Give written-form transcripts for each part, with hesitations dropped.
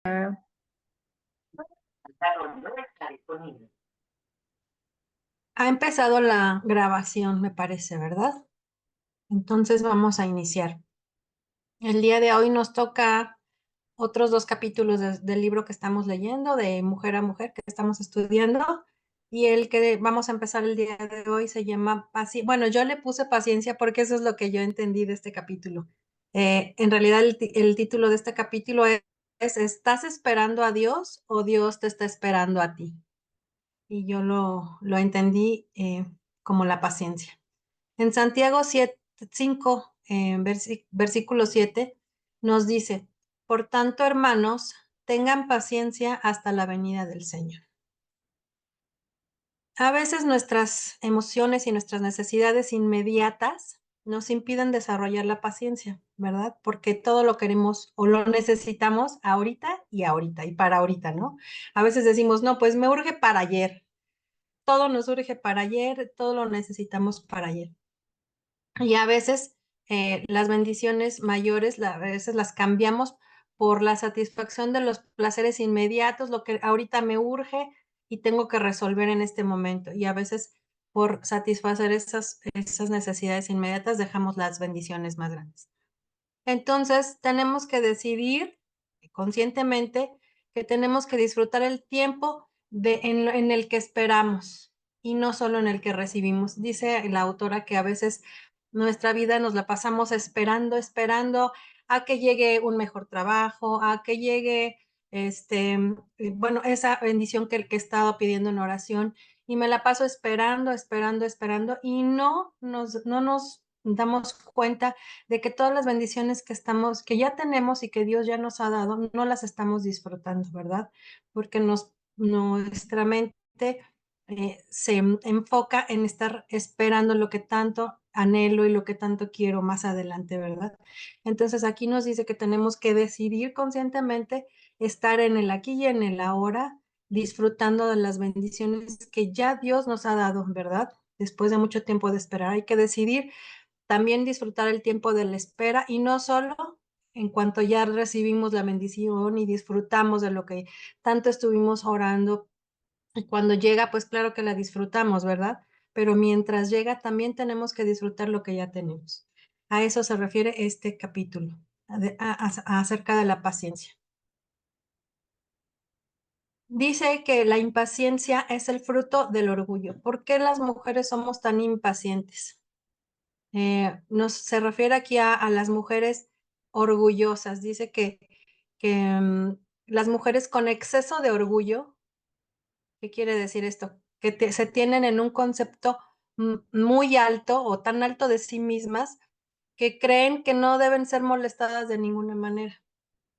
Ha empezado la grabación, me parece, ¿verdad? Entonces vamos a iniciar. El día de hoy nos toca otros dos capítulos del libro que estamos leyendo, de Mujer a Mujer, que estamos estudiando. Y el que vamos a empezar el día de hoy se llama paciencia. Bueno, yo le puse paciencia porque eso es lo que yo entendí de este capítulo. En realidad el título de este capítulo es ¿Estás esperando a Dios o Dios te está esperando a ti? Y yo lo entendí como la paciencia. En Santiago 5, versículo 7, nos dice, por tanto, hermanos, tengan paciencia hasta la venida del Señor. A veces nuestras emociones y nuestras necesidades inmediatas nos impiden desarrollar la paciencia, ¿verdad? Porque todo lo queremos o lo necesitamos ahorita y para ahorita, ¿no? A veces decimos, no, pues me urge para ayer. Todo nos urge para ayer, todo lo necesitamos para ayer. Y a veces las bendiciones mayores, a veces las cambiamos por la satisfacción de los placeres inmediatos, lo que ahorita me urge y tengo que resolver en este momento. Y a veces por satisfacer esas necesidades inmediatas dejamos las bendiciones más grandes. Entonces tenemos que decidir conscientemente que tenemos que disfrutar el tiempo en el que esperamos y no solo en el que recibimos. Dice la autora que a veces nuestra vida nos la pasamos esperando a que llegue un mejor trabajo, a que llegue, bueno, esa bendición que he estado pidiendo en oración y me la paso esperando y no nos damos cuenta de que todas las bendiciones que ya tenemos y que Dios ya nos ha dado, no las estamos disfrutando, ¿verdad? Porque nuestra mente se enfoca en estar esperando lo que tanto anhelo y lo que tanto quiero más adelante, ¿verdad? Entonces aquí nos dice que tenemos que decidir conscientemente estar en el aquí y en el ahora, disfrutando de las bendiciones que ya Dios nos ha dado, ¿verdad? Después de mucho tiempo de esperar, hay que decidir también disfrutar el tiempo de la espera y no solo en cuanto ya recibimos la bendición y disfrutamos de lo que tanto estuvimos orando. Y cuando llega, pues claro que la disfrutamos, ¿verdad? Pero mientras llega, también tenemos que disfrutar lo que ya tenemos. A eso se refiere este capítulo, acerca de la paciencia. Dice que la impaciencia es el fruto del orgullo. ¿Por qué las mujeres somos tan impacientes? Se refiere aquí a las mujeres orgullosas. Dice que las mujeres con exceso de orgullo, ¿qué quiere decir esto? Que se tienen en un concepto muy alto o tan alto de sí mismas que creen que no deben ser molestadas de ninguna manera.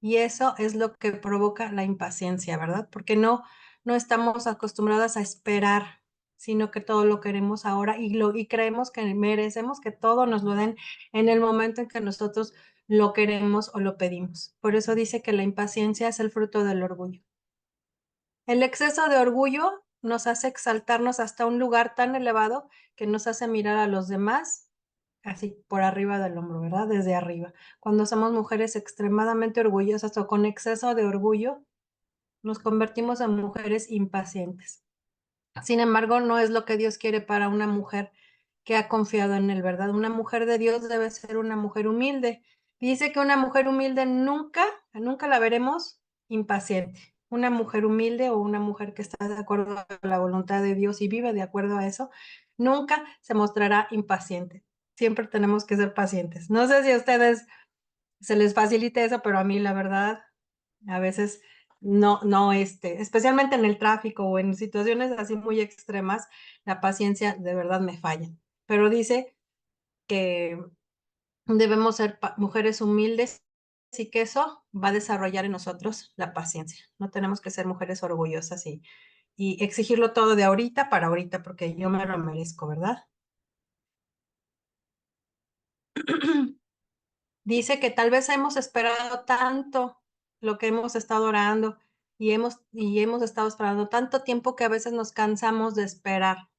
Y eso es lo que provoca la impaciencia, ¿verdad? Porque no estamos acostumbradas a esperar, sino que todo lo queremos ahora y creemos que merecemos que todo nos lo den en el momento en que nosotros lo queremos o lo pedimos. Por eso dice que la impaciencia es el fruto del orgullo. El exceso de orgullo nos hace exaltarnos hasta un lugar tan elevado que nos hace mirar a los demás así por arriba del hombro, ¿verdad? Desde arriba. Cuando somos mujeres extremadamente orgullosas o con exceso de orgullo, nos convertimos en mujeres impacientes. Sin embargo, no es lo que Dios quiere para una mujer que ha confiado en Él, ¿verdad? Una mujer de Dios debe ser una mujer humilde. Dice que una mujer humilde nunca la veremos impaciente. Una mujer humilde o una mujer que está de acuerdo a la voluntad de Dios y vive de acuerdo a eso, nunca se mostrará impaciente. Siempre tenemos que ser pacientes. No sé si a ustedes se les facilite eso, pero a mí la verdad, a veces no, especialmente en el tráfico o en situaciones así muy extremas, la paciencia de verdad me falla. Pero dice que debemos ser mujeres humildes y que eso va a desarrollar en nosotros la paciencia. No tenemos que ser mujeres orgullosas y exigirlo todo de ahorita para ahorita, porque yo me lo merezco, ¿verdad? Dice que tal vez hemos esperado tanto lo que hemos estado orando y hemos estado esperando tanto tiempo que a veces nos cansamos de esperar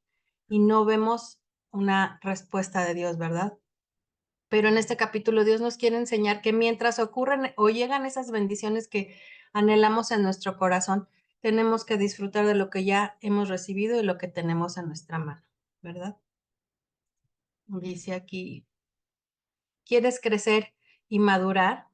y no vemos una respuesta de Dios, ¿verdad? Pero en este capítulo Dios nos quiere enseñar que mientras ocurren o llegan esas bendiciones que anhelamos en nuestro corazón, tenemos que disfrutar de lo que ya hemos recibido y lo que tenemos en nuestra mano, ¿verdad? Dice aquí, ¿quieres crecer y madurar?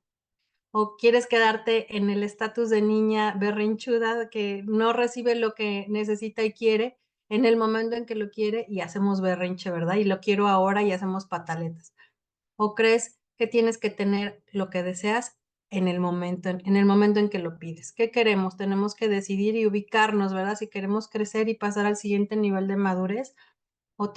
¿O quieres quedarte en el estatus de niña berrinchuda que no recibe lo que necesita y quiere en el momento en que lo quiere y hacemos berrinche, verdad? Y lo quiero ahora y hacemos pataletas. ¿O crees que tienes que tener lo que deseas en el momento en que lo pides? ¿Qué queremos? Tenemos que decidir y ubicarnos, ¿verdad? Si queremos crecer y pasar al siguiente nivel de madurez o,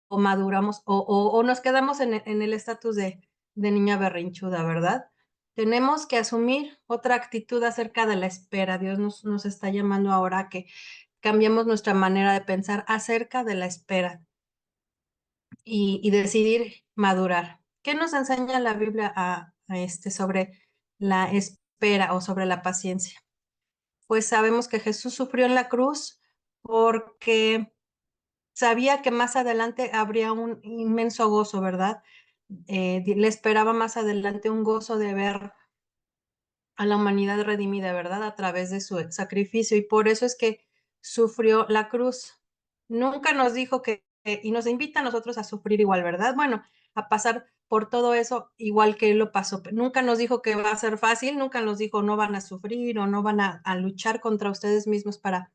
o maduramos o nos quedamos en el estatus de niña berrinchuda, ¿verdad? Tenemos que asumir otra actitud acerca de la espera. Dios nos está llamando ahora a que cambiemos nuestra manera de pensar acerca de la espera y decidir madurar. ¿Qué nos enseña la Biblia sobre la espera o sobre la paciencia? Pues sabemos que Jesús sufrió en la cruz porque sabía que más adelante habría un inmenso gozo, ¿verdad? Le esperaba más adelante un gozo de ver a la humanidad redimida, ¿verdad? A través de su sacrificio, y por eso es que sufrió la cruz. Nunca nos dijo y nos invita a nosotros a sufrir igual, ¿verdad? Bueno, a pasar por todo eso igual que él lo pasó. Nunca nos dijo que va a ser fácil, nunca nos dijo no van a sufrir o no van a luchar contra ustedes mismos para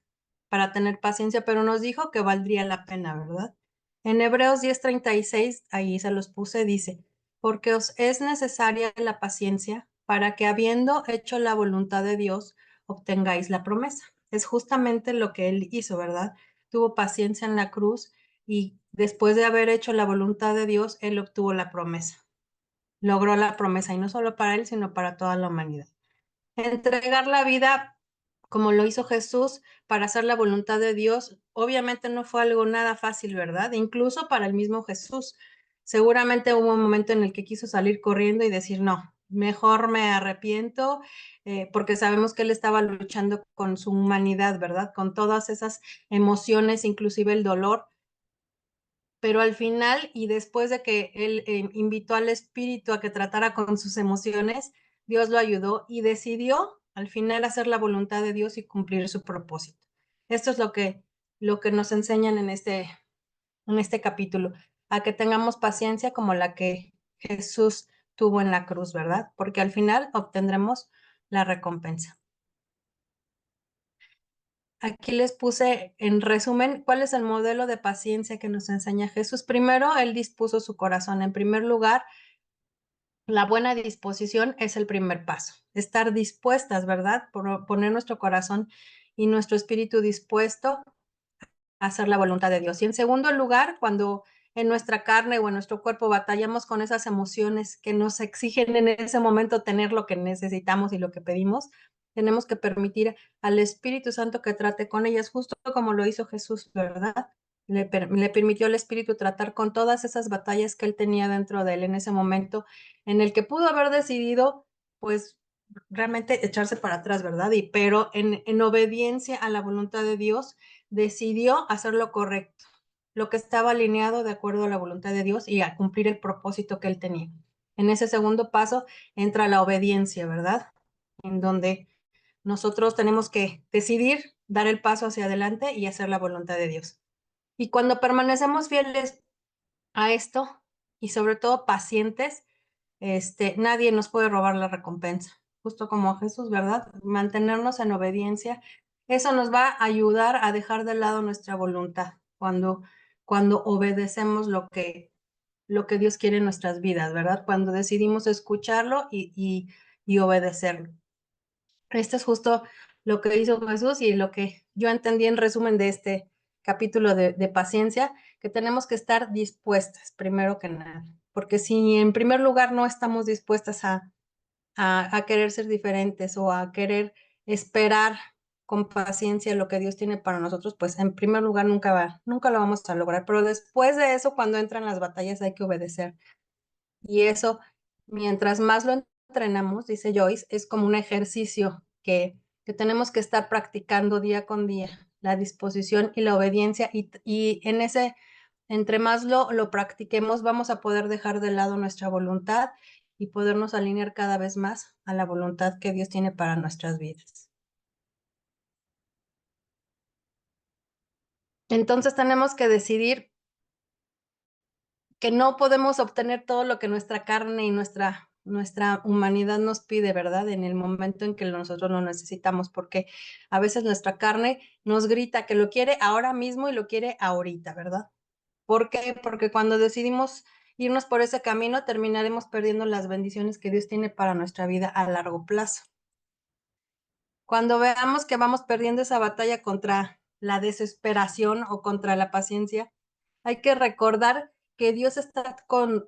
tener paciencia, pero nos dijo que valdría la pena, ¿verdad? En Hebreos 10:36, ahí se los puse, dice, porque os es necesaria la paciencia para que habiendo hecho la voluntad de Dios, obtengáis la promesa. Es justamente lo que él hizo, ¿verdad? Tuvo paciencia en la cruz y después de haber hecho la voluntad de Dios, él obtuvo la promesa. Logró la promesa y no solo para él, sino para toda la humanidad. Entregar la vida como lo hizo Jesús para hacer la voluntad de Dios, obviamente no fue algo nada fácil, ¿verdad? Incluso para el mismo Jesús. Seguramente hubo un momento en el que quiso salir corriendo y decir, no, mejor me arrepiento, porque sabemos que él estaba luchando con su humanidad, ¿verdad? Con todas esas emociones, inclusive el dolor, pero al final y después de que él invitó al espíritu a que tratara con sus emociones, Dios lo ayudó y decidió al final hacer la voluntad de Dios y cumplir su propósito. Esto es lo que nos enseñan en este capítulo, a que tengamos paciencia como la que Jesús tuvo en la cruz, ¿verdad? Porque al final obtendremos la recompensa. Aquí les puse en resumen cuál es el modelo de paciencia que nos enseña Jesús. Primero, él dispuso su corazón. En primer lugar, la buena disposición es el primer paso. Estar dispuestas, ¿verdad? Poner nuestro corazón y nuestro espíritu dispuesto a hacer la voluntad de Dios. Y en segundo lugar, cuando en nuestra carne o en nuestro cuerpo batallamos con esas emociones que nos exigen en ese momento tener lo que necesitamos y lo que pedimos, tenemos que permitir al Espíritu Santo que trate con ellas, justo como lo hizo Jesús, ¿verdad? Le permitió al Espíritu tratar con todas esas batallas que él tenía dentro de él en ese momento, en el que pudo haber decidido, pues, realmente echarse para atrás, ¿verdad? Pero en obediencia a la voluntad de Dios, decidió hacer lo correcto, lo que estaba alineado de acuerdo a la voluntad de Dios y a cumplir el propósito que él tenía. En ese segundo paso entra la obediencia, ¿verdad? En donde nosotros tenemos que decidir dar el paso hacia adelante y hacer la voluntad de Dios. Y cuando permanecemos fieles a esto y sobre todo pacientes, nadie nos puede robar la recompensa, justo como Jesús, ¿verdad? Mantenernos en obediencia, eso nos va a ayudar a dejar de lado nuestra voluntad cuando obedecemos lo que Dios quiere en nuestras vidas, ¿verdad? Cuando decidimos escucharlo y obedecerlo. Esto es justo lo que hizo Jesús y lo que yo entendí en resumen de este capítulo de paciencia, que tenemos que estar dispuestas, primero que nada, porque si en primer lugar no estamos dispuestas a querer ser diferentes o a querer esperar con paciencia lo que Dios tiene para nosotros, pues en primer lugar nunca lo vamos a lograr, pero después de eso, cuando entran las batallas hay que obedecer. Y eso, mientras más lo entrenamos, dice Joyce, es como un ejercicio que tenemos que estar practicando día con día, la disposición y la obediencia, y en entre más lo practiquemos, vamos a poder dejar de lado nuestra voluntad y podernos alinear cada vez más a la voluntad que Dios tiene para nuestras vidas. Entonces tenemos que decidir que no podemos obtener todo lo que nuestra carne y nuestra humanidad nos pide, ¿verdad? En el momento en que nosotros lo necesitamos, porque a veces nuestra carne nos grita que lo quiere ahora mismo y lo quiere ahorita, ¿verdad? ¿Por qué? Porque cuando decidimos irnos por ese camino, terminaremos perdiendo las bendiciones que Dios tiene para nuestra vida a largo plazo. Cuando veamos que vamos perdiendo esa batalla contra la desesperación o contra la paciencia, hay que recordar que Dios está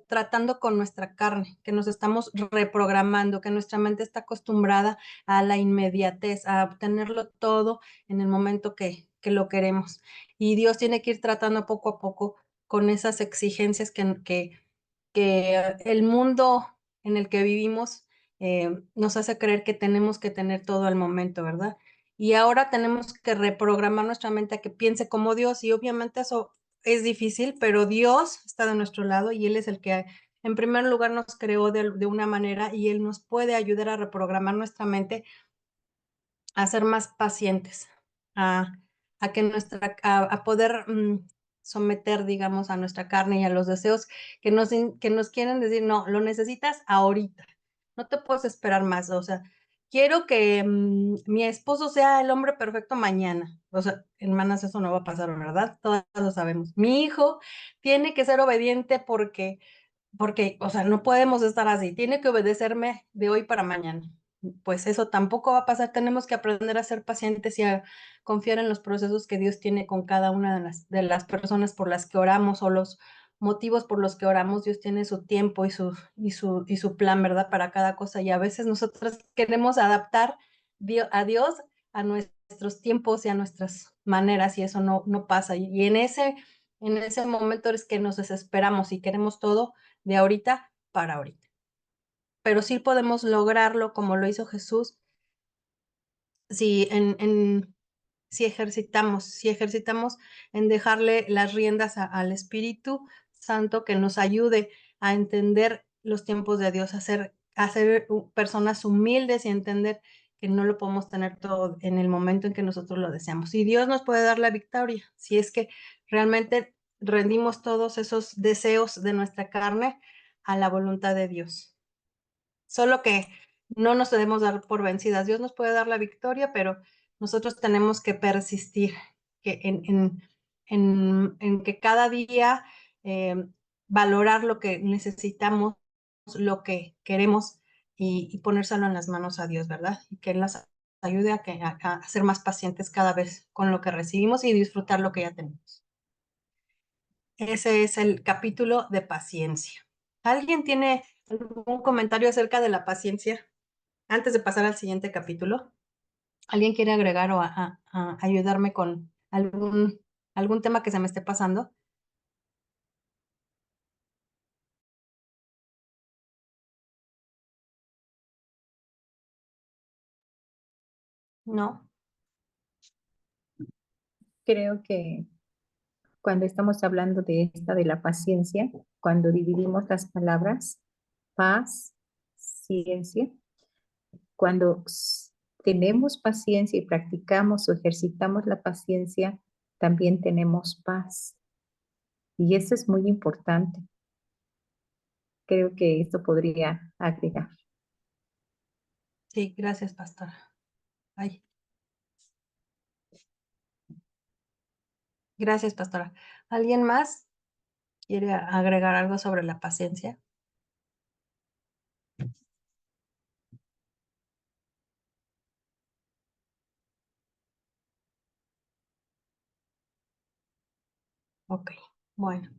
tratando con nuestra carne, que nos estamos reprogramando, que nuestra mente está acostumbrada a la inmediatez, a obtenerlo todo en el momento que lo queremos. Y Dios tiene que ir tratando poco a poco con esas exigencias que el mundo en el que vivimos nos hace creer que tenemos que tener todo al momento, ¿verdad? Y ahora tenemos que reprogramar nuestra mente a que piense como Dios y obviamente eso es difícil, pero Dios está de nuestro lado y Él es el que en primer lugar nos creó de una manera y Él nos puede ayudar a reprogramar nuestra mente a ser más pacientes, a, a que a poder someter, digamos, a nuestra carne y a los deseos que nos quieren decir, no, lo necesitas ahorita, no te puedes esperar más, o sea, quiero que mi esposo sea el hombre perfecto mañana, o sea, hermanas, eso no va a pasar, ¿verdad? Todas lo sabemos. Mi hijo tiene que ser obediente porque, o sea, no podemos estar así, tiene que obedecerme de hoy para mañana. Pues eso tampoco va a pasar, tenemos que aprender a ser pacientes y a confiar en los procesos que Dios tiene con cada una de las personas por las que oramos o los motivos por los que oramos. Dios tiene su tiempo y su plan, ¿verdad? Para cada cosa. Y a veces nosotros queremos adaptar a Dios a nuestros tiempos y a nuestras maneras y eso no pasa. Y en ese momento es que nos desesperamos y queremos todo de ahorita para ahorita. Pero sí podemos lograrlo como lo hizo Jesús si, si ejercitamos en dejarle las riendas al Espíritu Santo que nos ayude a entender los tiempos de Dios, a ser personas humildes y entender que no lo podemos tener todo en el momento en que nosotros lo deseamos. Y Dios nos puede dar la victoria si es que realmente rendimos todos esos deseos de nuestra carne a la voluntad de Dios. Solo que no nos debemos dar por vencidas. Dios nos puede dar la victoria, pero nosotros tenemos que persistir en que cada día valorar lo que necesitamos, lo que queremos y ponérselo en las manos a Dios, ¿verdad? Y que Él nos ayude a ser más pacientes cada vez con lo que recibimos y disfrutar lo que ya tenemos. Ese es el capítulo de paciencia. ¿Alguien tiene algún comentario acerca de la paciencia antes de pasar al siguiente capítulo? ¿Alguien quiere agregar o a ayudarme con algún tema que se me esté pasando? ¿No? Creo que cuando estamos hablando de esta de la paciencia, cuando dividimos las palabras, paz, ciencia, cuando tenemos paciencia y practicamos o ejercitamos la paciencia, también tenemos paz. Y eso es muy importante. Creo que esto podría agregar. Sí, gracias, pastora. Ay, gracias, pastora. ¿Alguien más quiere agregar algo sobre la paciencia? Ok, bueno,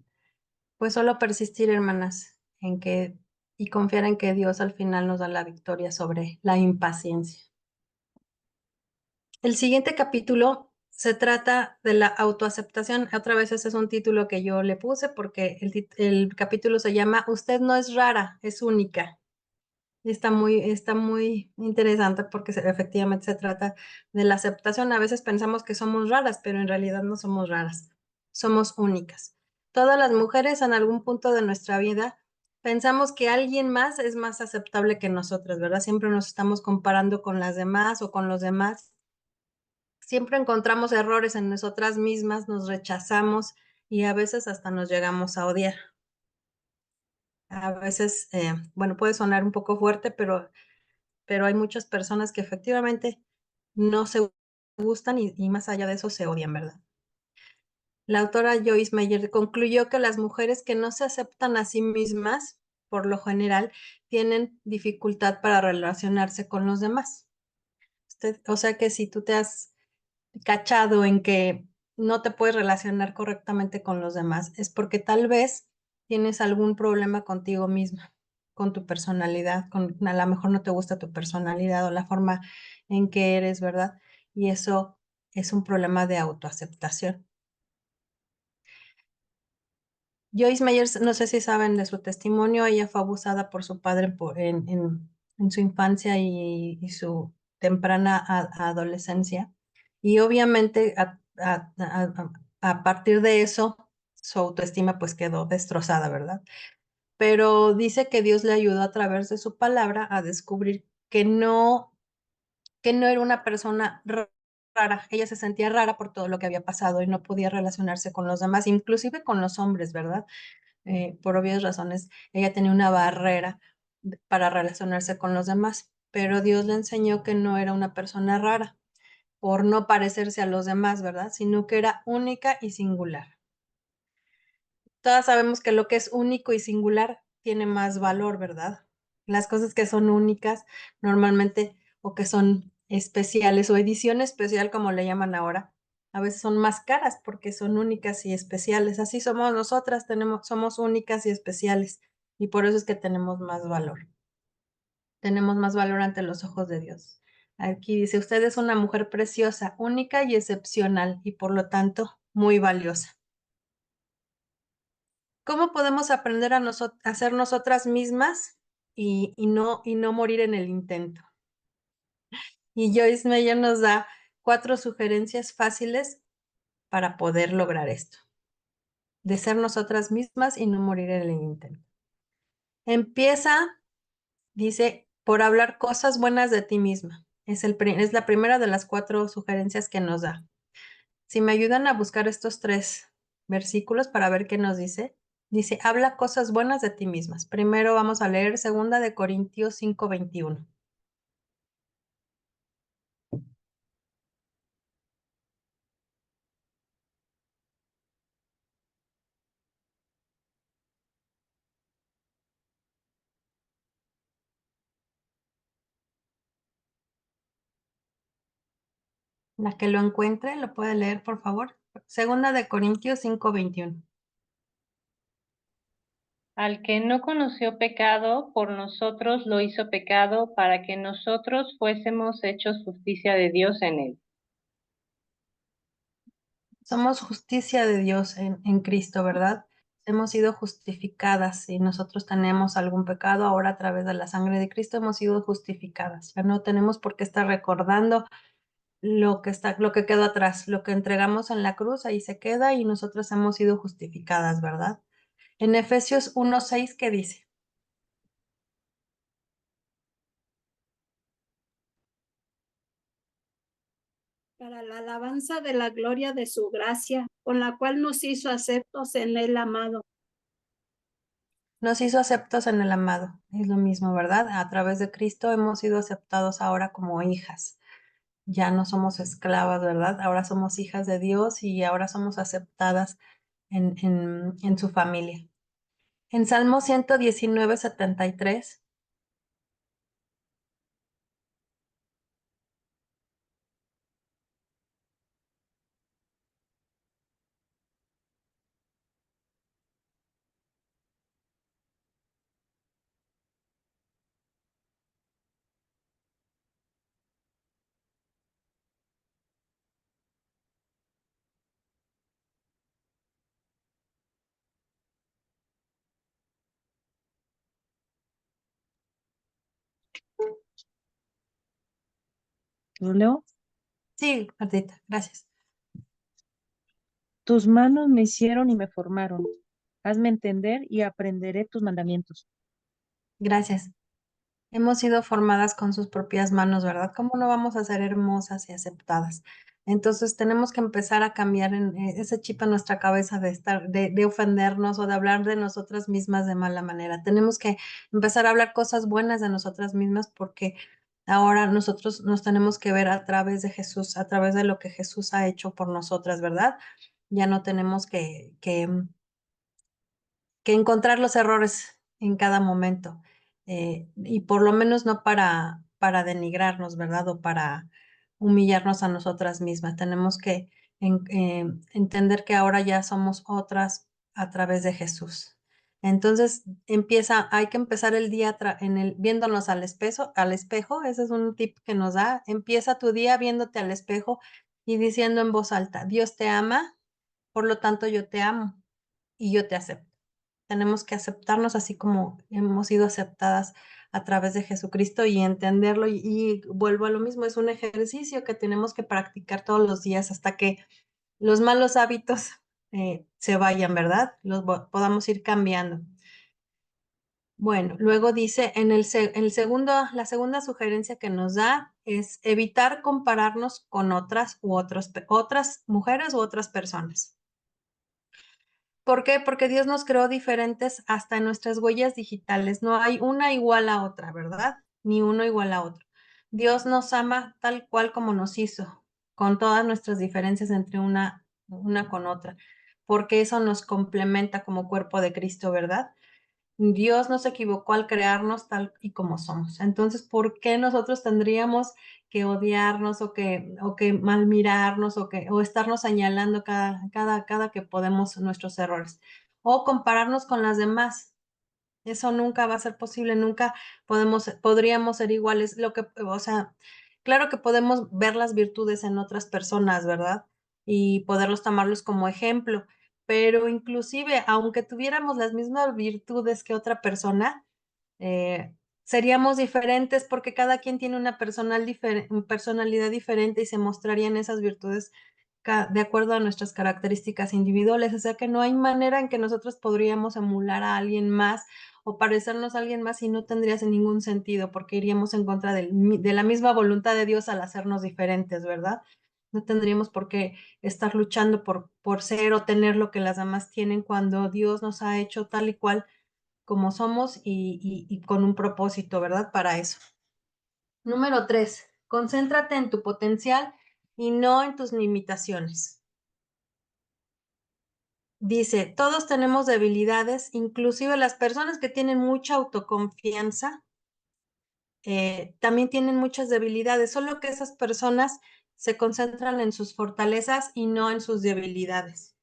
pues solo persistir, hermanas, y confiar en que Dios al final nos da la victoria sobre la impaciencia. El siguiente capítulo se trata de la autoaceptación. Otra vez ese es un título que yo le puse porque el capítulo se llama Usted no es rara, es única. Y está muy interesante porque efectivamente se trata de la aceptación. A veces pensamos que somos raras, pero en realidad no somos raras, somos únicas. Todas las mujeres en algún punto de nuestra vida pensamos que alguien más es más aceptable que nosotras, ¿verdad? Siempre nos estamos comparando con las demás o con los demás. Siempre encontramos errores en nosotras mismas, nos rechazamos y a veces hasta nos llegamos a odiar. A veces, bueno, puede sonar un poco fuerte, pero hay muchas personas que efectivamente no se gustan y más allá de eso se odian, ¿verdad? La autora Joyce Meyer concluyó que las mujeres que no se aceptan a sí mismas, por lo general, tienen dificultad para relacionarse con los demás. O sea que si tú te has cachado en que no te puedes relacionar correctamente con los demás, es porque tal vez tienes algún problema contigo misma, con tu personalidad, a lo mejor no te gusta tu personalidad o la forma en que eres, ¿verdad? Y eso es un problema de autoaceptación. Joyce Meyer, no sé si saben de su testimonio, ella fue abusada por su padre en su infancia y su temprana adolescencia. Y obviamente a partir de eso, su autoestima pues quedó destrozada, ¿verdad? Pero dice que Dios le ayudó a través de su palabra a descubrir que no era una persona rara. Ella se sentía rara por todo lo que había pasado y no podía relacionarse con los demás, inclusive con los hombres, ¿verdad? Por obvias razones, ella tenía una barrera para relacionarse con los demás, pero Dios le enseñó que no era una persona rara por no parecerse a los demás, ¿verdad? Sino que era única y singular. Todas sabemos que lo que es único y singular tiene más valor, ¿verdad? Las cosas que son únicas normalmente o que son especiales o edición especial, como le llaman ahora, a veces son más caras porque son únicas y especiales. Así somos nosotras, somos únicas y especiales y por eso es que tenemos más valor. Tenemos más valor ante los ojos de Dios. Aquí dice, usted es una mujer preciosa, única y excepcional y por lo tanto muy valiosa. ¿Cómo podemos aprender a ser nosotras mismas y no morir en el intento? Y Joyce Meyer nos da 4 sugerencias fáciles para poder lograr esto, de ser nosotras mismas y no morir en el intento. Empieza, dice, por hablar cosas buenas de ti misma. Es la primera de las 4 sugerencias que nos da. Si me ayudan a buscar estos 3 versículos para ver qué nos dice. Dice, habla cosas buenas de ti mismas. Primero vamos a leer 2 Corintios 5:21. La que lo encuentre, lo puede leer, por favor. 2 Corintios 5:21. Al que no conoció pecado, por nosotros lo hizo pecado para que nosotros fuésemos hechos justicia de Dios en él. Somos justicia de Dios en Cristo, ¿verdad? Hemos sido justificadas. Si nosotros tenemos algún pecado, ahora a través de la sangre de Cristo hemos sido justificadas. Ya no tenemos por qué estar recordando lo que quedó atrás, lo que entregamos en la cruz, ahí se queda y nosotros hemos sido justificadas, ¿verdad? En Efesios 1:6, ¿qué dice? Para la alabanza de la gloria de su gracia, con la cual nos hizo aceptos en el amado. Nos hizo aceptos en el amado. Es lo mismo, ¿verdad? A través de Cristo hemos sido aceptados ahora como hijas. Ya no somos esclavas, ¿verdad? Ahora somos hijas de Dios y ahora somos aceptadas en su familia. En Salmo 119:73. ¿Lo leo? Sí, Martita, gracias. Tus manos me hicieron y me formaron. Hazme entender y aprenderé tus mandamientos. Gracias. Hemos sido formadas con sus propias manos, ¿verdad? ¿Cómo no vamos a ser hermosas y aceptadas? Entonces tenemos que empezar a cambiar ese chip en nuestra cabeza de ofendernos o de hablar de nosotras mismas de mala manera. Tenemos que empezar a hablar cosas buenas de nosotras mismas porque ahora nosotros nos tenemos que ver a través de Jesús, a través de lo que Jesús ha hecho por nosotras, ¿verdad? Ya no tenemos que encontrar los errores en cada momento, y por lo menos no para denigrarnos, ¿verdad? O para humillarnos a nosotras mismas. Tenemos que entender que ahora ya somos otras a través de Jesús. Entonces hay que empezar el día viéndonos al espejo, ese es un tip que nos da. Empieza tu día viéndote al espejo y diciendo en voz alta: Dios te ama, por lo tanto yo te amo y yo te acepto. Tenemos que aceptarnos así como hemos sido aceptadas a través de Jesucristo y entenderlo. Y vuelvo a lo mismo, es un ejercicio que tenemos que practicar todos los días hasta que los malos hábitos se vayan, ¿verdad? Podamos ir cambiando. Bueno, luego dice, la segunda sugerencia que nos da es evitar compararnos con otras mujeres u otras personas. ¿Por qué? Porque Dios nos creó diferentes hasta en nuestras huellas digitales. No hay una igual a otra, ¿verdad? Ni uno igual a otro. Dios nos ama tal cual como nos hizo, con todas nuestras diferencias entre una con otra, porque eso nos complementa como cuerpo de Cristo, ¿verdad? Dios no se equivocó al crearnos tal y como somos. Entonces, ¿por qué nosotros tendríamos que odiarnos o que mal mirarnos o estarnos señalando cada que podemos nuestros errores? O compararnos con las demás. Eso nunca va a ser posible, nunca podríamos ser iguales. O sea, claro que podemos ver las virtudes en otras personas, ¿verdad? Y poderlos tomarlos como ejemplo, pero inclusive, aunque tuviéramos las mismas virtudes que otra persona, seríamos diferentes porque cada quien tiene una personalidad diferente y se mostrarían esas virtudes de acuerdo a nuestras características individuales. O sea que no hay manera en que nosotros podríamos emular a alguien más o parecernos a alguien más y no tendría ningún sentido porque iríamos en contra de la misma voluntad de Dios al hacernos diferentes, ¿verdad? No tendríamos por qué estar luchando por ser o tener lo que las demás tienen cuando Dios nos ha hecho tal y cual como somos y con un propósito, ¿verdad? Para eso. Número 3, concéntrate en tu potencial y no en tus limitaciones. Dice, todos tenemos debilidades, inclusive las personas que tienen mucha autoconfianza, también tienen muchas debilidades, solo que esas personas se concentran en sus fortalezas y no en sus debilidades.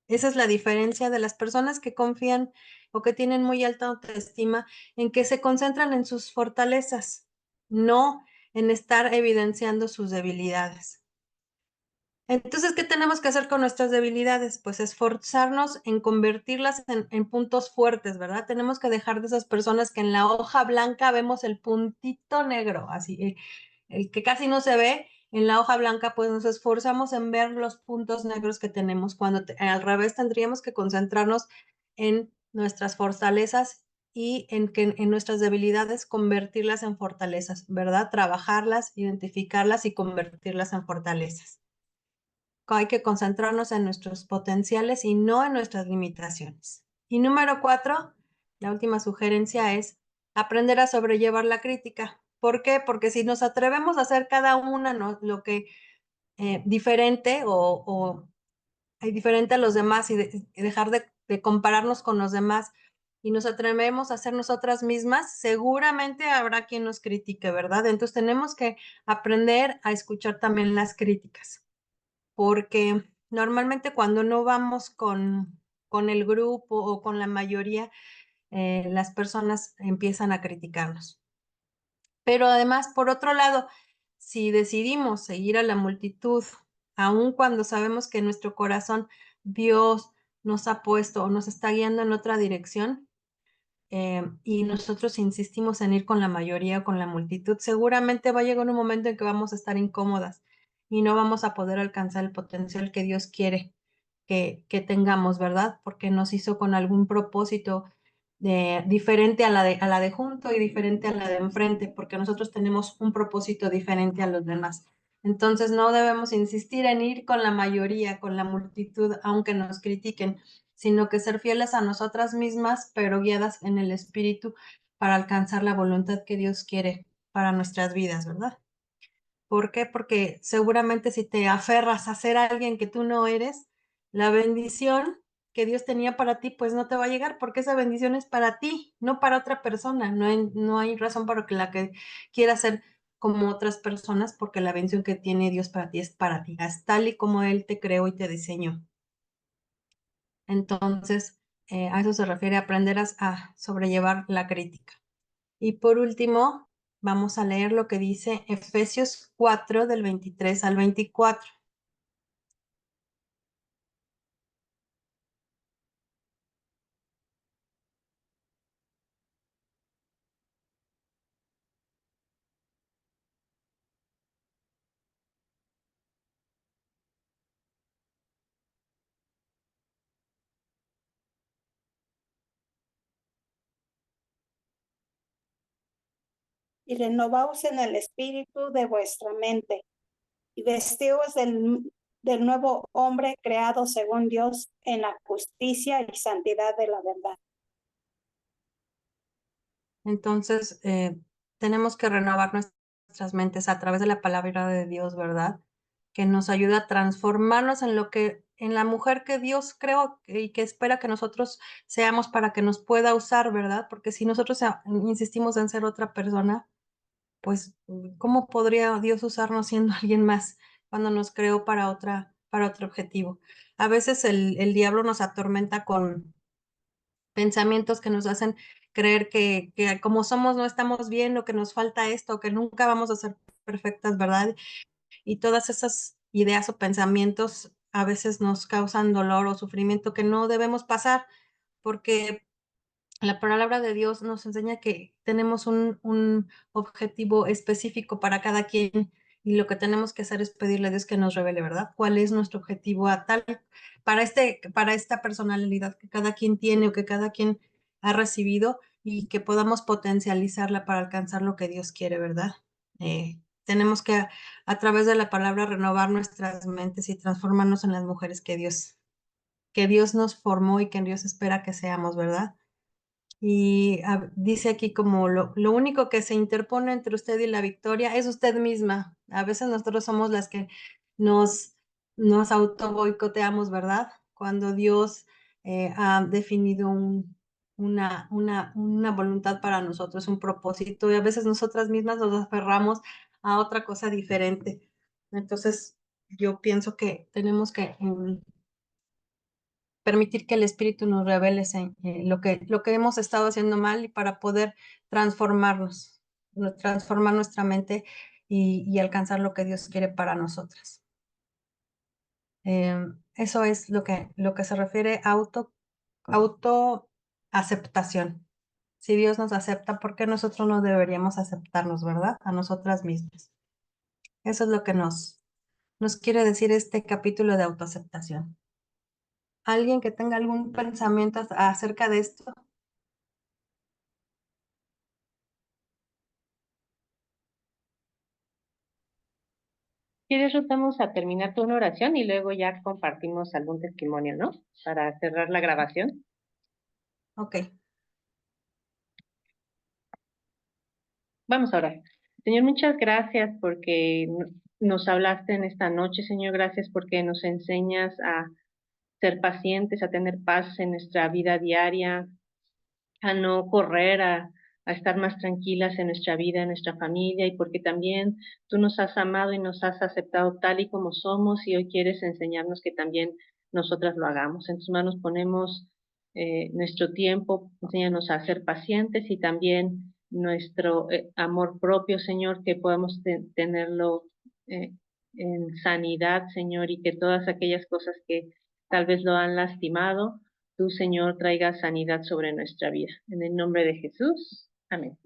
Esa es la diferencia de las personas que confían o que tienen muy alta autoestima, en que se concentran en sus fortalezas, no en estar evidenciando sus debilidades. Entonces, ¿qué tenemos que hacer con nuestras debilidades? Pues esforzarnos en convertirlas en puntos fuertes, ¿verdad? Tenemos que dejar de esas personas que en la hoja blanca vemos el puntito negro, así, el que casi no se ve. En la hoja blanca, pues nos esforzamos en ver los puntos negros que tenemos, cuando al revés tendríamos que concentrarnos en nuestras fortalezas y en nuestras debilidades convertirlas en fortalezas, ¿verdad? Trabajarlas, identificarlas y convertirlas en fortalezas. Hay que concentrarnos en nuestros potenciales y no en nuestras limitaciones. Y número 4, la última sugerencia es aprender a sobrellevar la crítica. ¿Por qué? Porque si nos atrevemos a hacer cada una lo que diferente o diferente a los demás y dejar de compararnos con los demás y nos atrevemos a ser nosotras mismas, seguramente habrá quien nos critique, ¿verdad? Entonces tenemos que aprender a escuchar también las críticas, porque normalmente cuando no vamos con el grupo o con la mayoría, las personas empiezan a criticarnos. Pero además, por otro lado, si decidimos seguir a la multitud, aun cuando sabemos que en nuestro corazón Dios nos ha puesto o nos está guiando en otra dirección, y nosotros insistimos en ir con la mayoría o con la multitud, seguramente va a llegar un momento en que vamos a estar incómodas y no vamos a poder alcanzar el potencial que Dios quiere que tengamos, ¿verdad? Porque nos hizo con algún propósito diferente a la de junto y diferente a la de enfrente, porque nosotros tenemos un propósito diferente a los demás. Entonces no debemos insistir en ir con la mayoría, con la multitud, aunque nos critiquen, sino que ser fieles a nosotras mismas, pero guiadas en el Espíritu para alcanzar la voluntad que Dios quiere para nuestras vidas, ¿verdad? ¿Por qué? Porque seguramente si te aferras a ser alguien que tú no eres, la bendición que Dios tenía para ti, pues no te va a llegar, porque esa bendición es para ti, no para otra persona. No hay razón para que la que quiera ser como otras personas, porque la bendición que tiene Dios para ti es para ti, es tal y como Él te creó y te diseñó. Entonces, a eso se refiere aprender a sobrellevar la crítica. Y por último, vamos a leer lo que dice Efesios 4 del 23 al 24. Y renovaos en el espíritu de vuestra mente, y vestíos del nuevo hombre creado según Dios en la justicia y santidad de la verdad. Entonces, tenemos que renovar nuestras mentes a través de la palabra de Dios, ¿verdad? Que nos ayuda a transformarnos en la mujer que Dios creó y que espera que nosotros seamos para que nos pueda usar, ¿verdad? Porque si nosotros insistimos en ser otra persona, pues, ¿cómo podría Dios usarnos siendo alguien más cuando nos creó para otro objetivo? A veces el diablo nos atormenta con pensamientos que nos hacen creer que como somos no estamos bien, o que nos falta esto, o que nunca vamos a ser perfectas, ¿verdad? Y todas esas ideas o pensamientos a veces nos causan dolor o sufrimiento que no debemos pasar, porque la palabra de Dios nos enseña que tenemos un objetivo específico para cada quien, y lo que tenemos que hacer es pedirle a Dios que nos revele, ¿verdad? ¿Cuál es nuestro objetivo para esta personalidad que cada quien tiene o que cada quien ha recibido, y que podamos potencializarla para alcanzar lo que Dios quiere, ¿verdad? Tenemos que a través de la palabra renovar nuestras mentes y transformarnos en las mujeres que Dios nos formó y que Dios espera que seamos, ¿verdad? Y dice aquí como lo único que se interpone entre usted y la victoria es usted misma. A veces nosotros somos las que nos, nos auto boicoteamos, ¿verdad? Cuando Dios ha definido una voluntad para nosotros, un propósito, y a veces nosotras mismas nos aferramos a otra cosa diferente. Entonces, yo pienso que tenemos que permitir que el Espíritu nos revele lo que hemos estado haciendo mal, y para poder transformarnos, transformar nuestra mente y alcanzar lo que Dios quiere para nosotras. Eso es lo que se refiere a autoaceptación. Si Dios nos acepta, ¿por qué nosotros no deberíamos aceptarnos, verdad? A nosotras mismas. Eso es lo que nos quiere decir este capítulo de autoaceptación. ¿Alguien que tenga algún pensamiento acerca de esto? ¿Quieres, Ruth? Vamos a terminar con una oración y luego ya compartimos algún testimonio, ¿no? Para cerrar la grabación. Ok. Vamos a orar. Señor, muchas gracias porque nos hablaste en esta noche, Señor. Gracias porque nos enseñas a ser pacientes, a tener paz en nuestra vida diaria, a no correr, a estar más tranquilas en nuestra vida, en nuestra familia, y porque también tú nos has amado y nos has aceptado tal y como somos, y hoy quieres enseñarnos que también nosotras lo hagamos. En tus manos ponemos nuestro tiempo, enséñanos a ser pacientes, y también nuestro amor propio, Señor, que podamos tenerlo eh, en sanidad, Señor, y que todas aquellas cosas que tal vez lo han lastimado, tú, Señor, traiga sanidad sobre nuestra vida. En el nombre de Jesús. Amén.